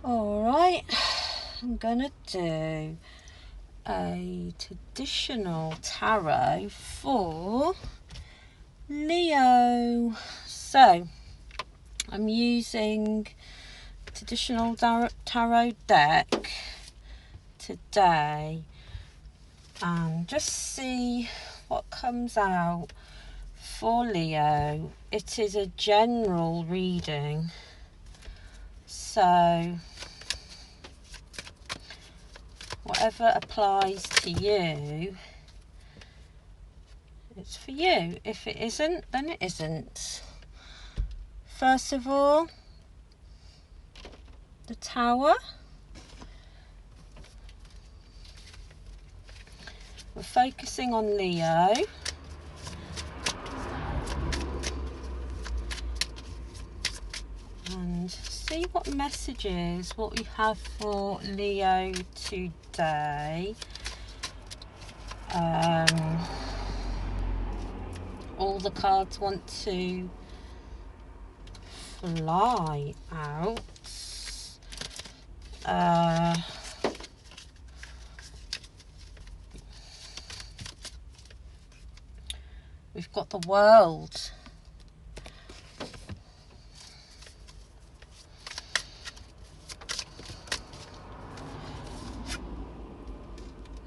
Alright, I'm gonna do a traditional tarot for Leo. So I'm using traditional tarot deck today and just see what comes out for Leo. It is a general reading, so whatever applies to you, it's for you. If it isn't, then it isn't. First of all, the Tower. We're focusing on Leo. And see what messages, what we have for Leo today. All the cards want to fly out. We've got the World.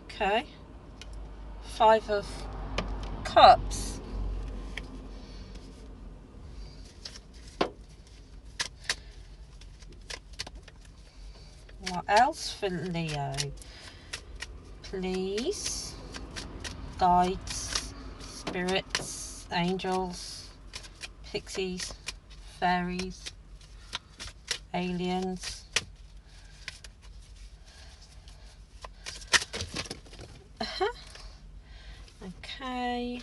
Okay. Five of Cups. What else for Leo? Please. Guides, spirits, angels, pixies, fairies, aliens. Okay.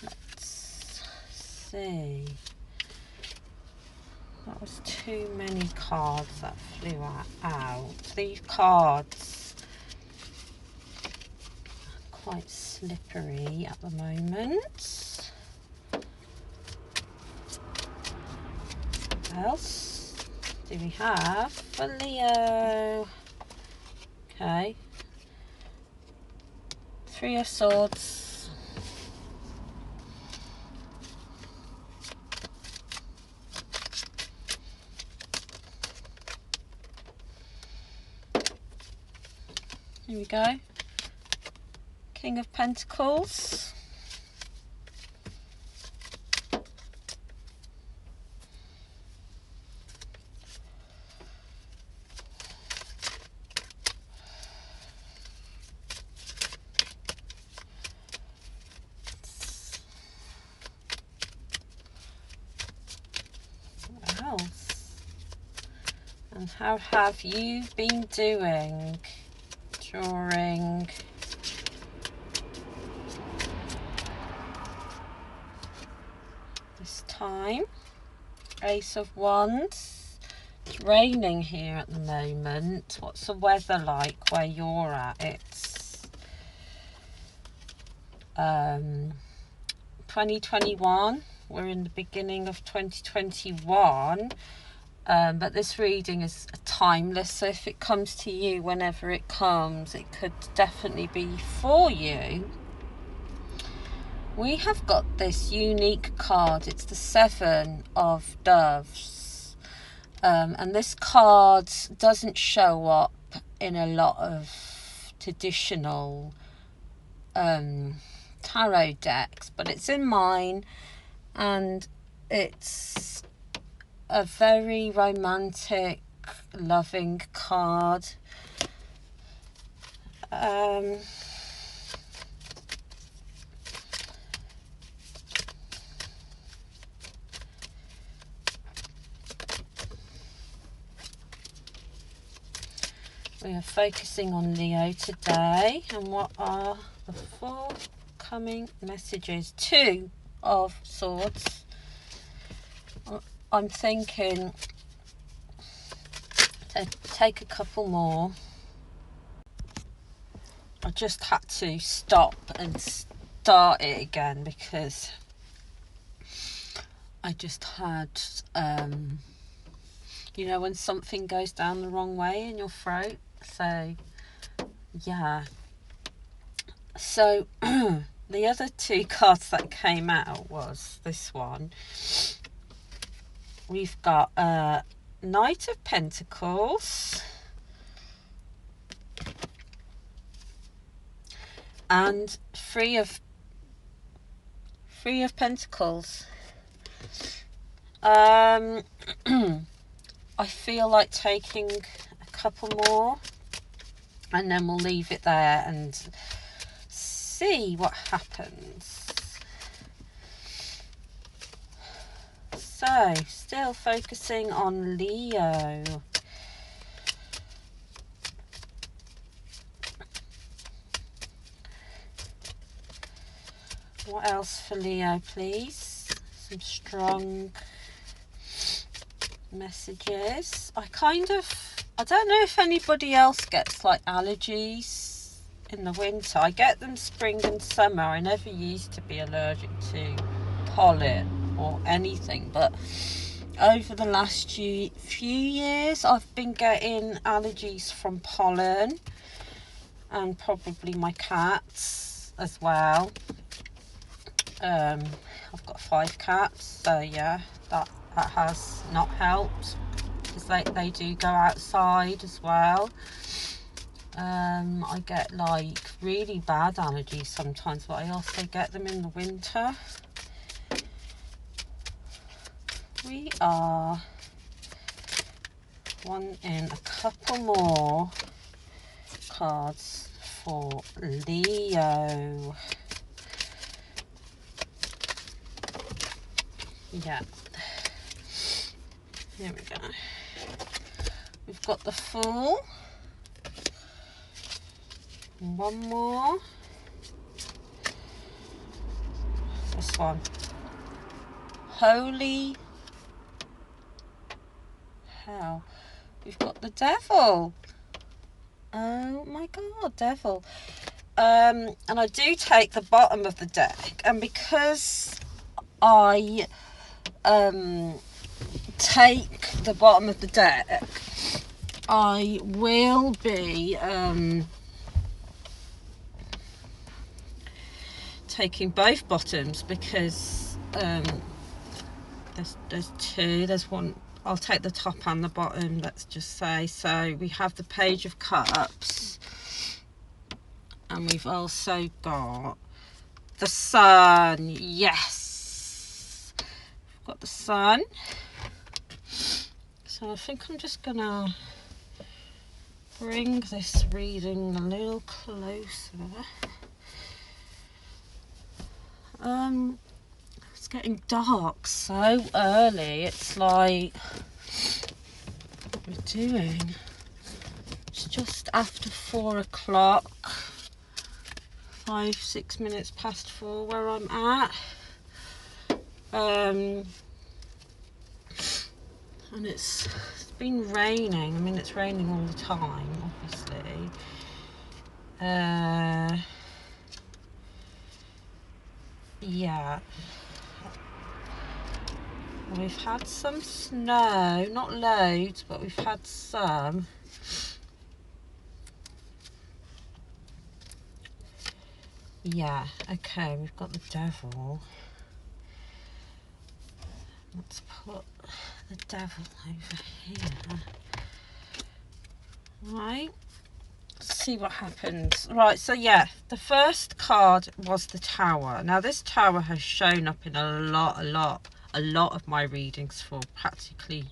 Let's see. That was too many cards that flew out. These cards are quite slippery at the moment. What else do we have for Leo? Okay. Three of Swords. Here we go. King of Pentacles. What else? And how have you been doing during this time? Ace of Wands. It's raining here at the moment. What's the weather like where you're at? It's 2021. We're in the beginning of 2021. But this reading is timeless, so if it comes to you whenever it comes, it could definitely be for you. We have got this unique card. It's the Seven of Doves. And this card doesn't show up in a lot of traditional tarot decks, but it's in mine, and it's a very romantic, loving card. We are focusing on Leo today, and what are the forthcoming messages? Two of Swords. I'm thinking to take a couple more. I just had to stop and start it again because I just had you know, when something goes down the wrong way in your throat. So yeah, so the other two cards that came out was this one. We've got Knight of Pentacles and Three of Pentacles. I feel like taking a couple more and then we'll leave it there and see what happens. So, still focusing on Leo. What else for Leo, please? Some strong messages. I don't know if anybody else gets like allergies in the winter. I get them spring and summer. I never used to be allergic to pollen or anything, but over the last few years I've been getting allergies from pollen, and probably my cats as well. I've got 5 cats, so yeah, that has not helped, because they do go outside as well. I get like really bad allergies sometimes, but I also get them in the winter. We are wanting a couple more cards for Leo. Yeah, here we go. We've got the Fool. One more. This one. Holy hell. We've got the Devil. Oh my god, Devil. And I do take the bottom of the deck, and because I take the bottom of the deck, I will be taking both bottoms, because there's two. There's one. I'll take the top and the bottom, let's just say. So we have the Page of Cups, and we've also got the Sun. Yes, we've got the Sun. So I think I'm just gonna bring this reading a little closer. It's getting dark so early. It's like, what we're doing, it's just after 4 o'clock, 5-6 minutes past 4 where I'm at. And it's been raining. I mean, it's raining all the time, obviously. Yeah, we've had some snow, not loads, but we've had some. Yeah, okay, we've got the Devil. Let's put the Devil over here. Right, let's see what happens. Right, so yeah, the first card was the Tower. Now this Tower has shown up in a lot of my readings for practically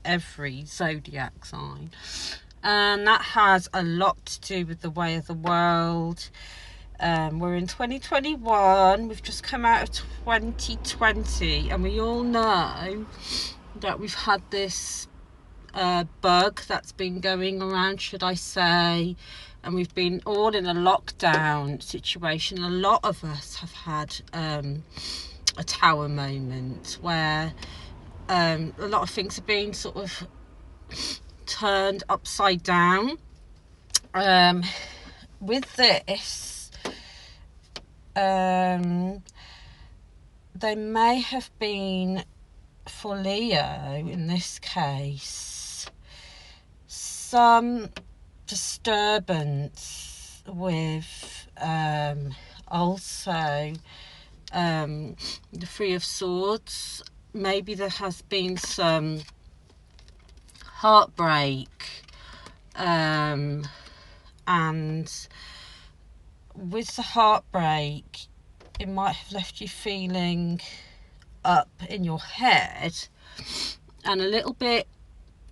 every zodiac sign, and that has a lot to do with the way of the world. We're in 2021, we've just come out of 2020, and we all know that we've had this bug that's been going around, should I say, and we've been all in a lockdown situation. A lot of us have had a Tower moment where a lot of things are being sort of turned upside down. With this, they may have been, for Leo in this case, some disturbance with also the Three of Swords. Maybe there has been some heartbreak, and with the heartbreak, it might have left you feeling up in your head and a little bit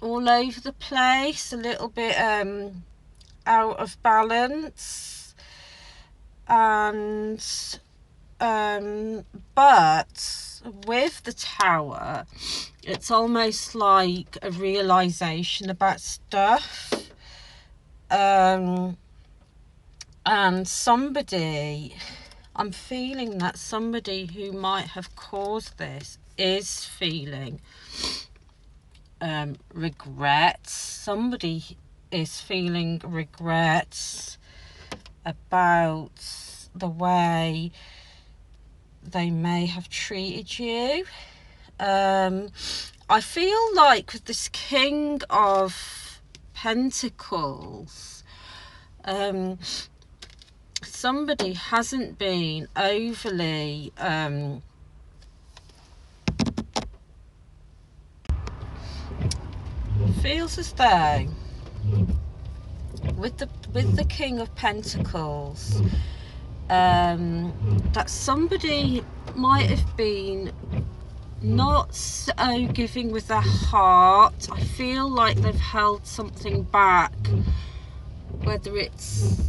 all over the place, a little bit out of balance, and but with the Tower, it's almost like a realization about stuff, and somebody, I'm feeling that somebody who might have caused this is feeling regrets. Somebody is feeling regrets about the way they may have treated you. I feel like with this King of Pentacles, somebody hasn't been overly feels as though with the King of Pentacles, that somebody might have been not so giving with their heart. I feel like they've held something back, whether it's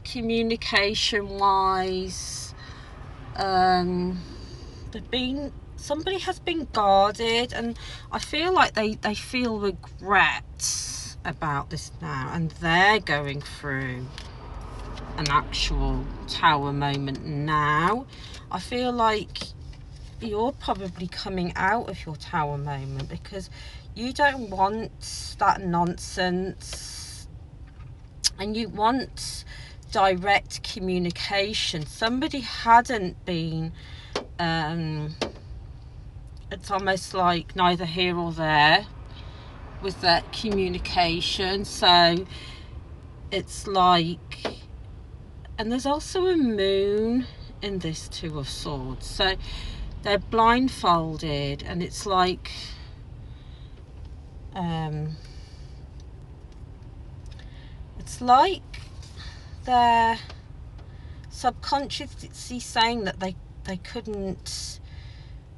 communication wise. Somebody has been guarded, and I feel like they feel regret about this now, and they're going through an actual Tower moment now. I feel like you're probably coming out of your Tower moment because you don't want that nonsense, and you want direct communication. Somebody hadn't been it's almost like neither here or there with that communication. So it's like, and there's also a moon in this Two of Swords, so they're blindfolded, and it's like they're subconsciously saying that they couldn't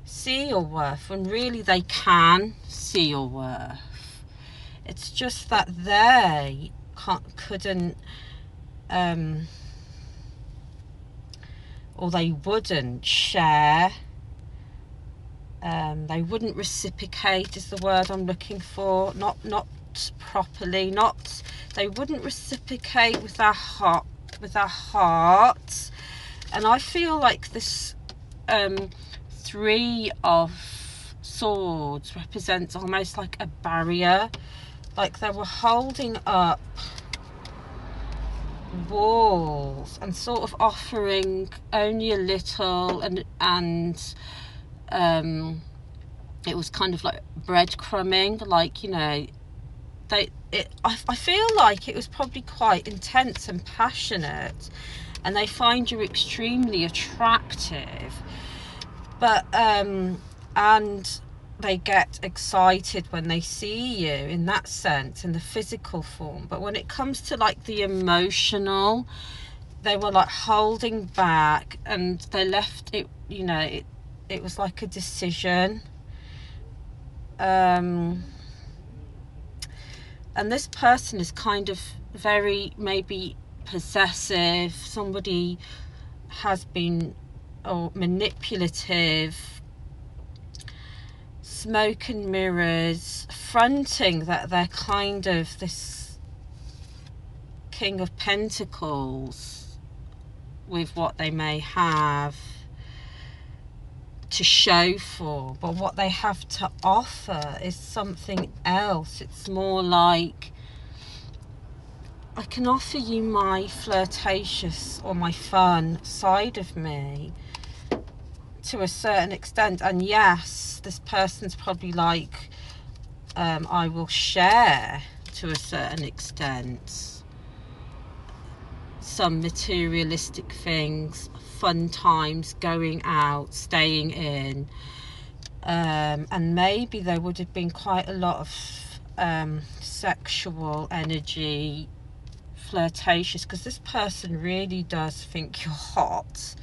see your worth, when really they can see your worth. It's just that they couldn't or they wouldn't share, they wouldn't reciprocate is the word I'm looking for, not properly, they wouldn't reciprocate with their heart, and I feel like this Three of Swords represents almost like a barrier, like they were holding up walls and sort of offering only a little, and it was kind of like breadcrumbing, like, you know, I feel like it was probably quite intense and passionate, and they find you extremely attractive, but and they get excited when they see you in that sense, in the physical form. But when it comes to like the emotional, they were like holding back, and they left it, you know, it was like a decision. And this person is kind of very maybe possessive. Somebody has been manipulative, smoke and mirrors, fronting that they're kind of this King of Pentacles with what they may have to show for, but what they have to offer is something else. It's more like, I can offer you my flirtatious or my fun side of me to a certain extent, and yes, this person's probably like, I will share to a certain extent. Some materialistic things, fun times, going out, staying in, and maybe there would have been quite a lot of sexual energy, flirtatious, because this person really does think you're hot.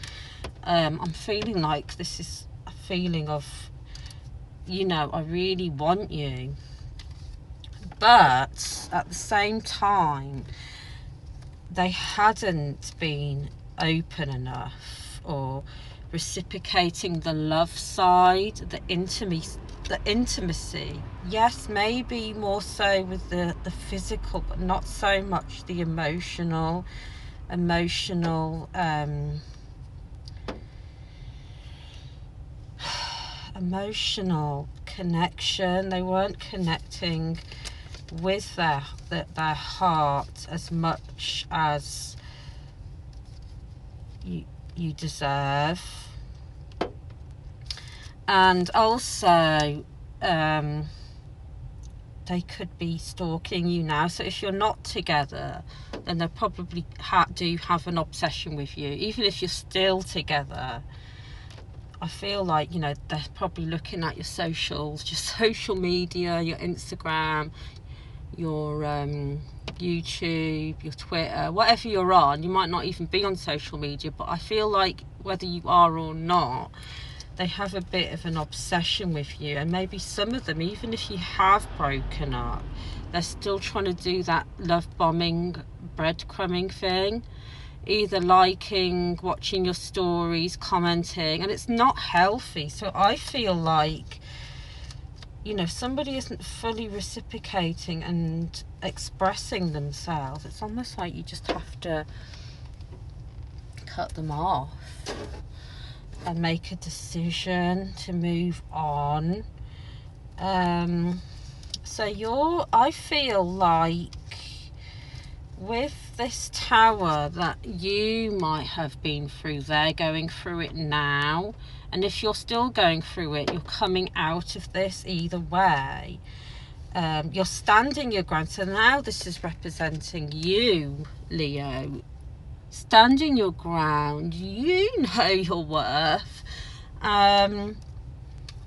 I'm feeling like this is a feeling of, you know, I really want you. But at the same time, they hadn't been open enough or reciprocating the love side, the intimacy. Yes, maybe more so with the physical, but not so much the emotional emotional connection. They weren't connecting with their heart as much as you deserve. And also they could be stalking you now. So if you're not together, then they probably do have an obsession with you. Even if you're still together, I feel like, you know, they're probably looking at your socials, your social media, your Instagram, your YouTube, your Twitter, whatever you're on. You might not even be on social media, but I feel like whether you are or not, they have a bit of an obsession with you. And maybe some of them, even if you have broken up, they're still trying to do that love bombing, breadcrumbing thing, either liking, watching your stories, commenting, and it's not healthy. So I feel like, you know, if somebody isn't fully reciprocating and expressing themselves, it's almost like you just have to cut them off and make a decision to move on. So I feel like with this tower that you might have been through, they're going through it now. And if you're still going through it, you're coming out of this either way. You're standing your ground. So now this is representing you, Leo. Standing your ground. You know your worth.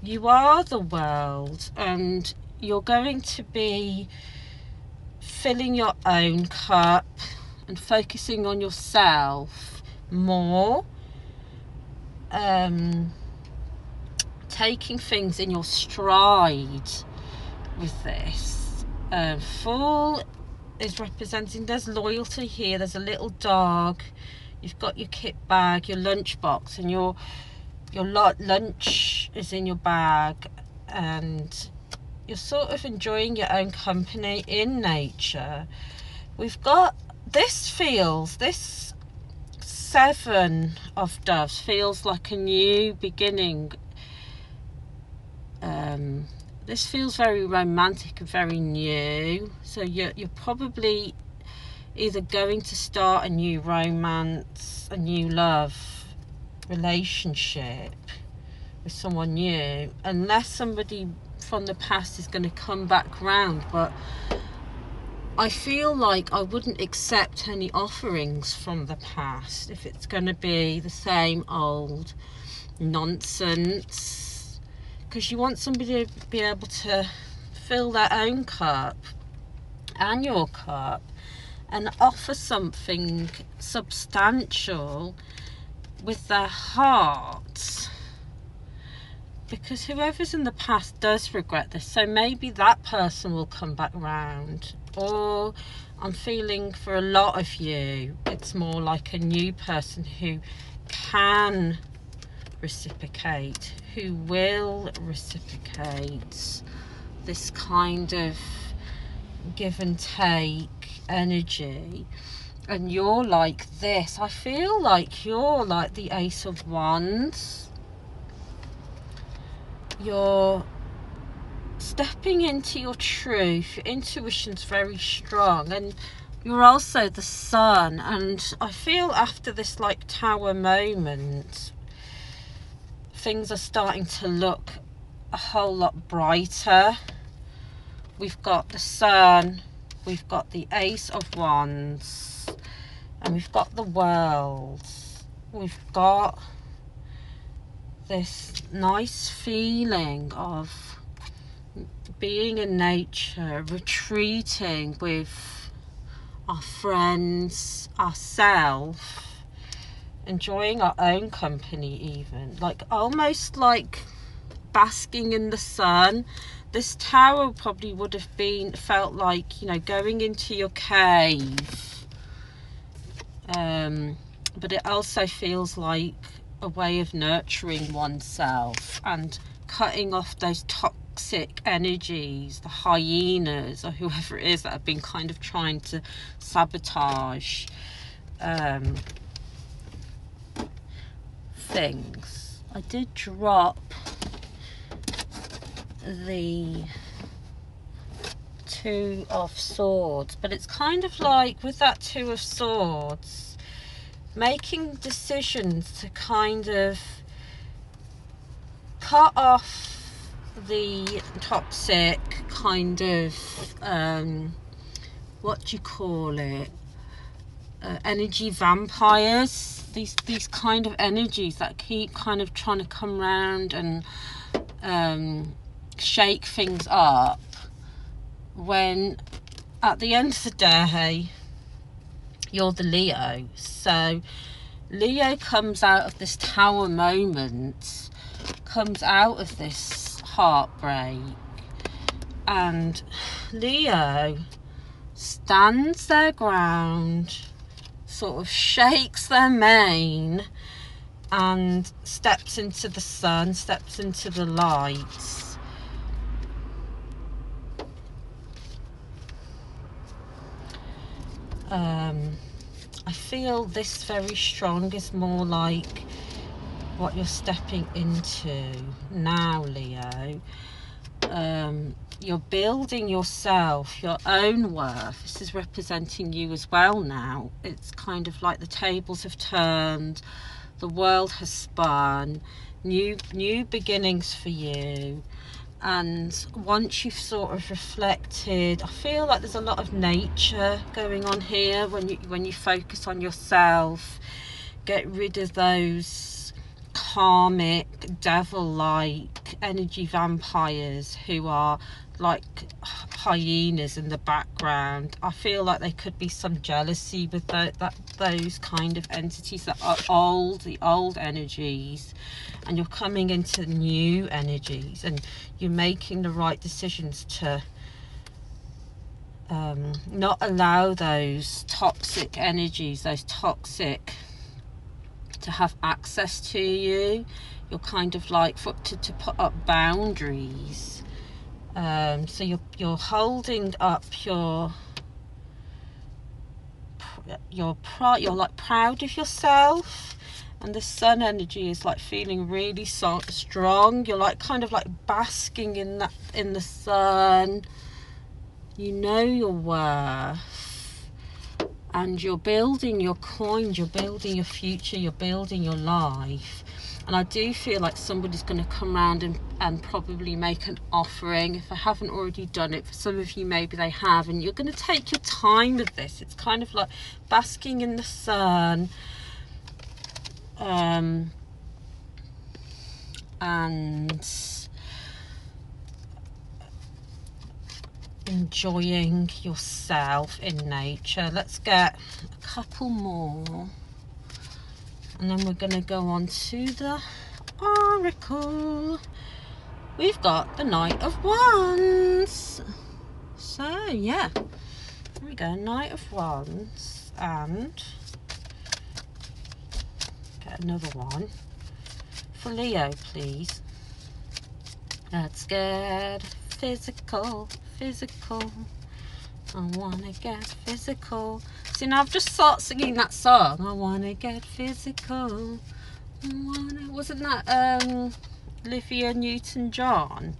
You are the world, and you're going to be filling your own cup and focusing on yourself more, taking things in your stride with this. Fool is representing, there's loyalty here, there's a little dog, you've got your kit bag, your lunch box, and your lunch is in your bag, and you're sort of enjoying your own company in nature. We've got this Seven of Doves feels like a new beginning. This feels very romantic and very new. So you're probably either going to start a new romance, a new love relationship with someone new, unless somebody from the past is going to come back round. But I feel like I wouldn't accept any offerings from the past if it's going to be the same old nonsense, because you want somebody to be able to fill their own cup and your cup and offer something substantial with their heart. Because whoever's in the past does regret this. So maybe that person will come back round. Or I'm feeling for a lot of you, it's more like a new person who can reciprocate, who will reciprocate this kind of give and take energy. And you're like this. I feel like you're like the Ace of Wands. You're stepping into your truth. Your intuition's very strong, and you're also the sun. And I feel after this like tower moment, things are starting to look a whole lot brighter. We've got the sun, we've got the Ace of Wands, and we've got the World. We've got this nice feeling of being in nature, retreating with our friends, ourselves, enjoying our own company, even like almost like basking in the sun. This tower probably would have felt like, you know, going into your cave, but it also feels like a way of nurturing oneself and cutting off those toxic energies, the hyenas or whoever it is that have been kind of trying to sabotage things. I did drop the Two of Swords, but it's kind of like with that Two of Swords, making decisions to kind of cut off the toxic kind of what do you call it, energy vampires, these kind of energies that keep kind of trying to come around and shake things up, when at the end of the day you're the Leo. So Leo comes out of this tower moment, comes out of this heartbreak, and Leo stands their ground, sort of shakes their mane, and steps into the sun, steps into the light. I feel this very strong is more like what you're stepping into now, Leo. You're building yourself, your own worth. This is representing you as well now. It's kind of like the tables have turned, the world has spun, new beginnings for you. And once you've sort of reflected, I feel like there's a lot of nature going on here when you focus on yourself. Get rid of those karmic, devil-like energy vampires who are like hyenas in the background. I feel like there could be some jealousy with those kind of entities that are the old energies, and you're coming into new energies, and you're making the right decisions to not allow those toxic energies, those toxic, to have access to you. You're kind of like to put up boundaries. So you're holding up your pride. You're like proud of yourself, and the sun energy is like feeling really so strong. You're like kind of like basking in the sun. You know your worth, and you're building your coins, you're building your future, you're building your life. And I do feel like somebody's going to come around and probably make an offering, if I haven't already done it. For some of you, maybe they have, and you're going to take your time with this. It's kind of like basking in the sun, and enjoying yourself in nature. Let's get a couple more, and then we're going to go on to the oracle. We've got the Knight of Wands. So yeah, there we go, Knight of Wands, and get another one for Leo, please. Let's get physical. I wanna get physical. See, now I've just started singing that song. I wanna get physical. Wasn't that Olivia Newton-John?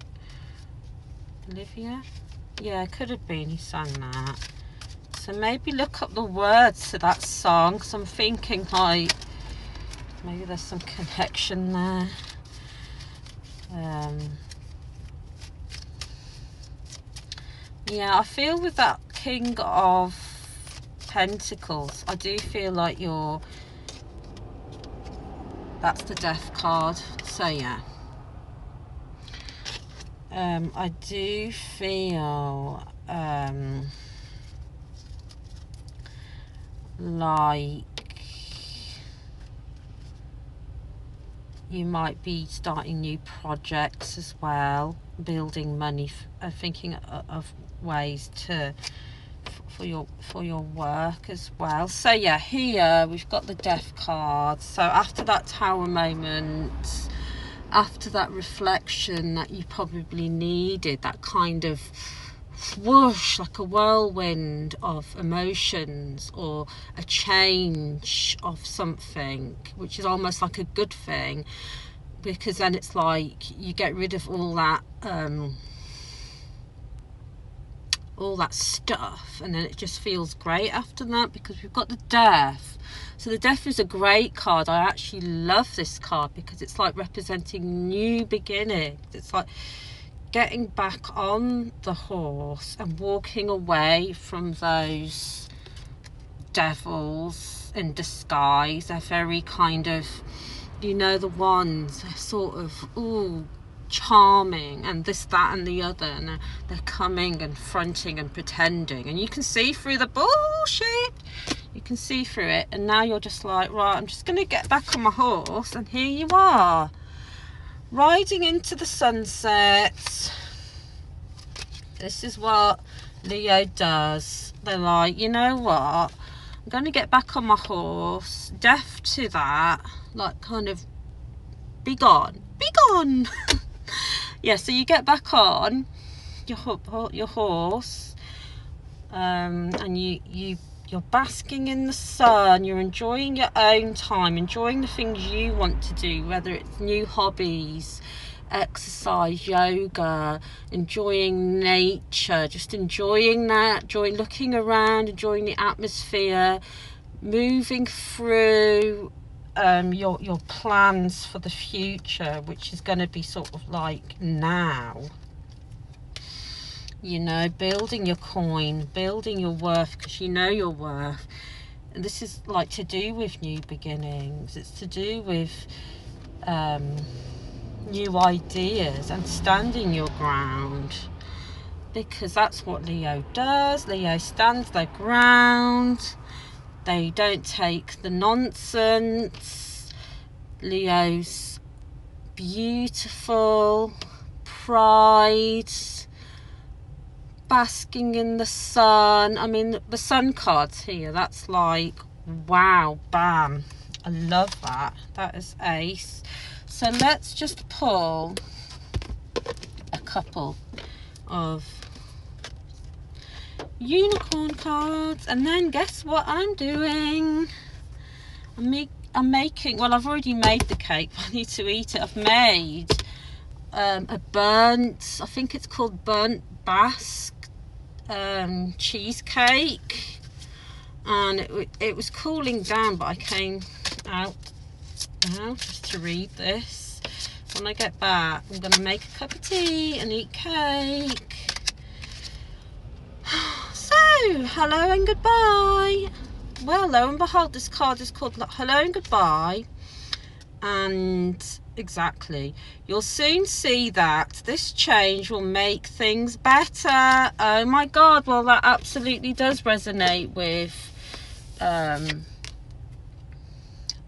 Olivia? Yeah, it could have been. He sang that. So maybe look up the words to that song, because I'm thinking like maybe there's some connection there. Yeah, I feel with that King of Pentacles. I do feel like that's the Death card. So yeah. I do feel like you might be starting new projects as well, building money, thinking of ways for your work as well. So yeah, here we've got the Death card. So after that Tower moment, after that reflection that you probably needed, that kind of whoosh, like a whirlwind of emotions, or a change of something, which is almost like a good thing, because then it's like you get rid of all that stuff, and then it just feels great after that, because we've got the Death. So the Death is a great card. I actually love this card because it's like representing new beginnings. It's like getting back on the horse and walking away from those devils in disguise. They're very kind of, you know, the ones, they're sort of, ooh, charming and this, that and the other, and they're coming and fronting and pretending, and you can see through the bullshit. You can see through it, and now you're just like, right, I'm just going to get back on my horse, and here you are, riding into the sunset. This is what Leo does. They're like, you know what, I'm going to get back on my horse, deaf to that, like kind of, be gone, be gone. Yeah, so you get back on your horse, and you're basking in the sun, you're enjoying your own time, enjoying the things you want to do, whether it's new hobbies, exercise, yoga, enjoying nature, just enjoying that, looking around, enjoying the atmosphere, moving through your plans for the future, which is going to be sort of like now. You know, building your coin, building your worth, because you know your worth. And this is like to do with new beginnings. It's to do with new ideas and standing your ground, because that's what Leo does. Leo stands their ground. They don't take the nonsense. Leo's beautiful, pride, basking in the sun. I mean, the sun cards here, that's like, wow, bam. I love that. That is ace. So let's just pull a couple of unicorn cards, and then guess what I'm doing? I'm making, well, I've already made the cake, but I need to eat it. I've made a burnt, I think it's called burnt basque cheesecake, and it was cooling down, but I came out now just to read this. When I get back, I'm going to make a cup of tea and eat cake. So, hello and goodbye. Well, lo and behold, this card is called Hello and Goodbye. And exactly, you'll soon see that this change will make things better. Oh my God, well, that absolutely does resonate with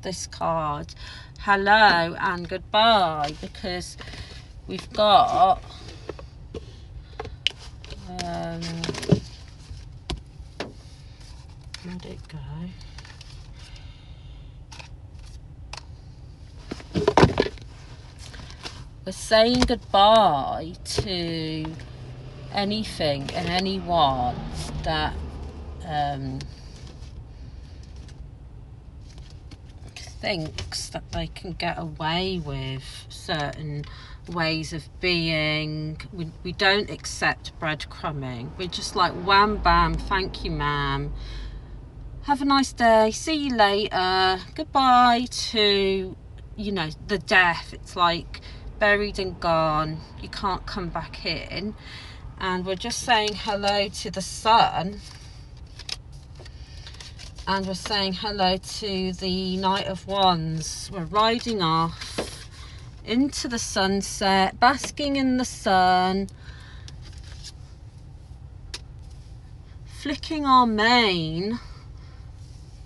this card. Hello and goodbye, because we've got where'd it go? We're saying goodbye to anything and anyone that thinks that they can get away with certain ways of being. We don't accept breadcrumbing. We're just like, wham bam, thank you ma'am, have a nice day, see you later, goodbye, to, you know, the death. It's like buried and gone, you can't come back in. and we're just saying hello to the sun, and we're saying hello to the Knight of Wands. We're riding off into the sunset, basking in the sun, flicking our mane,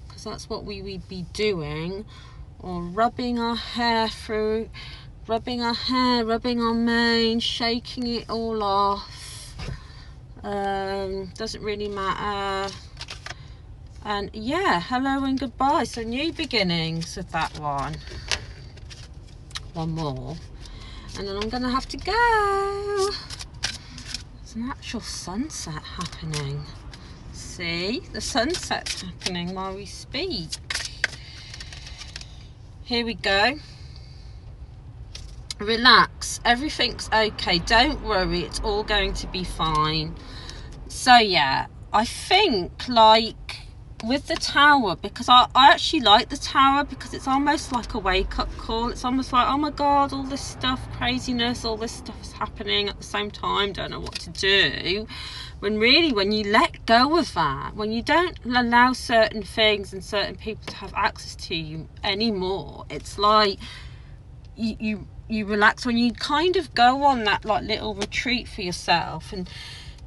because that's what we would be doing, or rubbing our hair through, rubbing our hair, rubbing our mane, shaking it all off. Doesn't really matter. And yeah, hello and goodbye. So new beginnings with that one. One more, and then I'm gonna have to go. There's an actual sunset happening. See, the sunset's happening while we speak. Here we go. Relax, everything's okay, don't worry, it's all going to be fine. So yeah, I think like with the tower, because I actually like the tower, because it's almost like a wake-up call. It's almost like, oh my god, all this stuff, craziness, all this stuff is happening at the same time, don't know what to do. When really, when you let go of that, when you don't allow certain things and certain people to have access to you anymore, it's like you relax. When you kind of go on that like little retreat for yourself and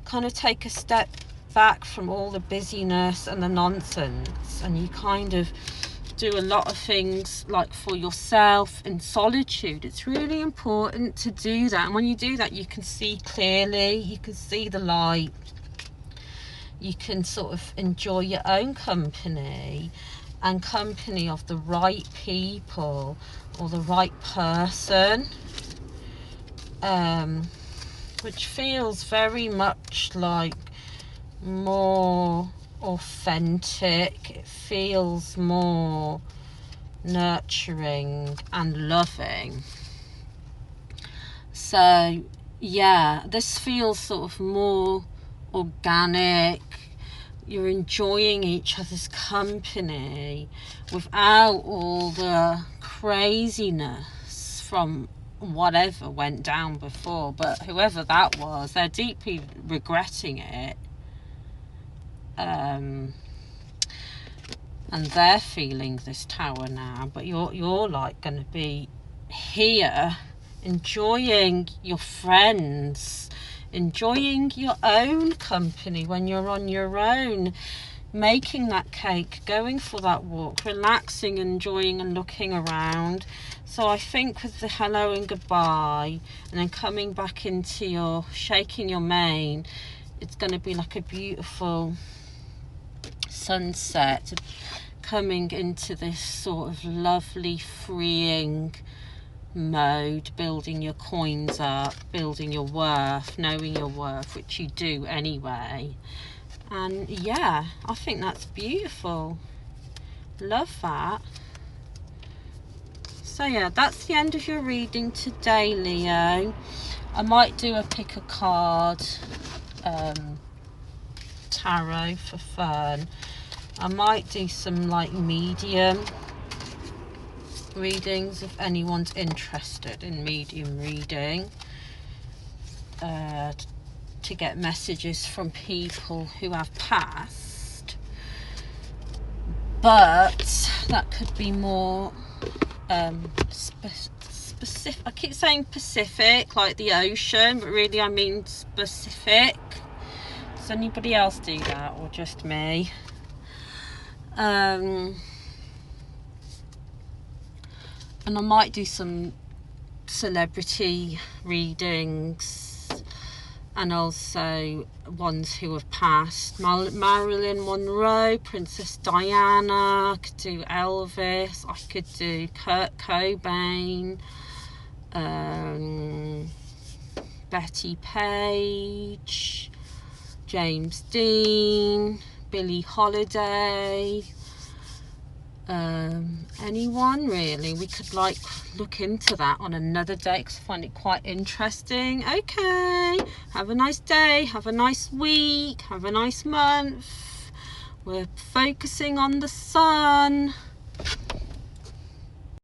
kind of take a step back from all the busyness and the nonsense, and you kind of do a lot of things like for yourself in solitude, it's really important to do that. And when you do that, you can see clearly, you can see the light, you can sort of enjoy your own company, and company of the right people or the right person, which feels very much like more authentic. It feels more nurturing and loving. So yeah, this feels sort of more organic. You're enjoying each other's company without all the craziness from whatever went down before. But whoever that was, they're deeply regretting it. And they're feeling this tower now, but you're like going to be here enjoying your friends, enjoying your own company when you're on your own, making that cake, going for that walk, relaxing, enjoying and looking around. So I think with the hello and goodbye, and then coming back into your shaking your mane, it's going to be like a beautiful sunset, coming into this sort of lovely freeing mode, building your coins up, building your worth, knowing your worth, which you do anyway. And yeah, I think that's beautiful. Love that. So yeah, that's the end of your reading today, Leo. I might do a pick a card tarot for fun. I might do some like medium readings if anyone's interested in medium reading, to get messages from people who have passed. But that could be more specific. I keep saying Pacific, like the ocean, but really I mean specific. Does anybody else do that, or just me? And I might do some celebrity readings, and also ones who have passed. Marilyn Monroe, Princess Diana, I could do Elvis, I could do Kurt Cobain, Betty Page, James Dean, Billie Holiday, anyone really. We could like look into that on another day because I find it quite interesting. Okay, have a nice day, have a nice week, have a nice month. We're focusing on the sun.